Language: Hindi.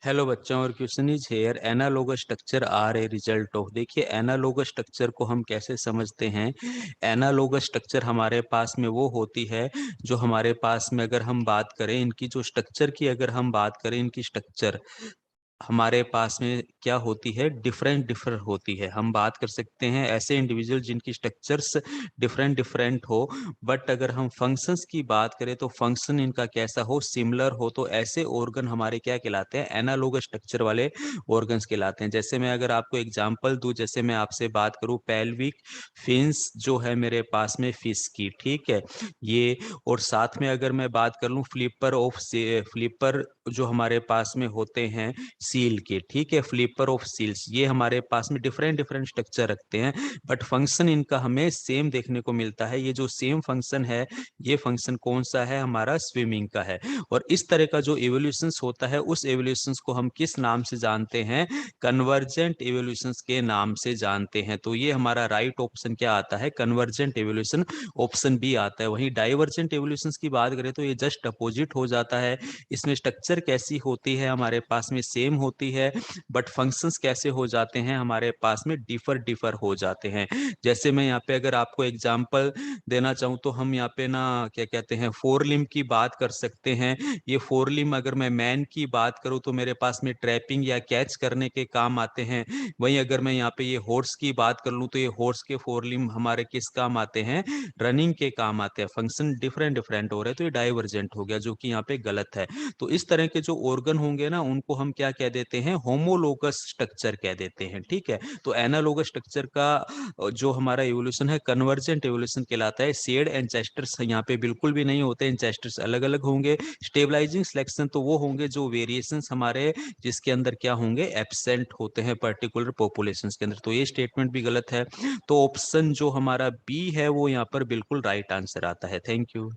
हेलो बच्चों, और question is here analogous structure are a result of. देखिए, एनालॉगस स्ट्रक्चर को हम कैसे समझते हैं। एनालॉगस स्ट्रक्चर हमारे पास में वो होती है जो हमारे पास में, अगर हम बात करें इनकी जो स्ट्रक्चर की, अगर हम बात करें इनकी स्ट्रक्चर हमारे पास में क्या होती है, डिफरेंट डिफरेंट होती है। हम बात कर सकते हैं ऐसे इंडिविजुअल जिनकी स्ट्रक्चर्स डिफरेंट डिफरेंट हो, बट अगर हम फंक्शंस की बात करें तो फंक्शन इनका कैसा हो, सिमिलर हो, तो ऐसे ऑर्गन हमारे क्या कहलाते हैं, एनालॉगस स्ट्रक्चर वाले ऑर्गन्स कहलाते हैं। जैसे मैं अगर आपको एग्जांपल दूं, जैसे मैं आपसे बात करूं पेल्विक फिन्स जो है मेरे पास में फिश की, ठीक है ये। और साथ में अगर मैं बात कर लूं फ्लिपर जो हमारे पास में होते हैं सील के, ठीक है, फ्लिपर ऑफ सील्स, ये हमारे पास में डिफरेंट डिफरेंट स्ट्रक्चर रखते हैं, बट फंक्शन इनका हमें सेम देखने को मिलता है। ये जो सेम फंक्शन है, ये फंक्शन कौन सा है, हमारा स्विमिंग का है। और इस तरह का जो एवोल्यूशंस होता है, उस एवोल्यूशंस को हम किस नाम से जानते हैं, कन्वर्जेंट एवोल्यूशंस के नाम से जानते हैं। तो ये हमारा राइट ऑप्शन क्या आता है, कन्वर्जेंट एवोल्यूशन ऑप्शन बी आता है। वहीं डाइवर्जेंट एवोल्यूशंस की बात करें तो ये जस्ट अपोजिट हो जाता है। इसमें स्ट्रक्चर कैसी होती है, हमारे पास में सेम होती है, बट फंक्शंस कैसे हो जाते हैं, हमारे पास में डिफर डिफर हो जाते हैं। जैसे मैं यहाँ पे अगर आपको एग्जांपल देना चाहूँ तो हम यहाँ पे ना क्या कहते हैं, फोर लिम्ब की बात कर सकते हैं। ये फोर लिम्ब अगर मैं मैन की बात करूँ तो मेरे पास में ट्रैपिंग या कैच करने के काम आते हैं। वहीं अगर मैं यहाँ पे ये हॉर्स की बात कर लूँ तो ये हॉर्स के फोर लिम्ब हमारे किस काम आते हैं, रनिंग के काम आते हैं। फंक्शन डिफरेंट डिफरेंट हो रहे हैं, तो ये डाइवर्जेंट हो गया, जो कि यहाँ पे गलत है। तो इस तरह के जो ऑर्गन होंगे ना, उनको हम क्या कह देते हैं, होमोलोगस स्ट्रक्चर कह देते हैं, ठीक है। तो एनालोगस स्ट्रक्चर का जो हमारा इवोल्यूशन है, कन्वर्जेंट इवोल्यूशन कहलाता है। शेड एंसेस्टर्स यहाँ पे बिल्कुल भी नहीं होते, एंसेस्टर्स अलग अलग होंगे। स्टेबलाइजिंग सिलेक्शन तो वो होंगे जो वेरिएशंस हमारे जिसके अंदर क्या होंगे, एब्सेंट होते हैं पर्टिकुलर पॉपुलेशन के अंदर। तो ये स्टेटमेंट भी गलत है। तो ऑप्शन जो हमारा बी है वो यहाँ पर बिल्कुल राइट आंसर आता है। Thank you.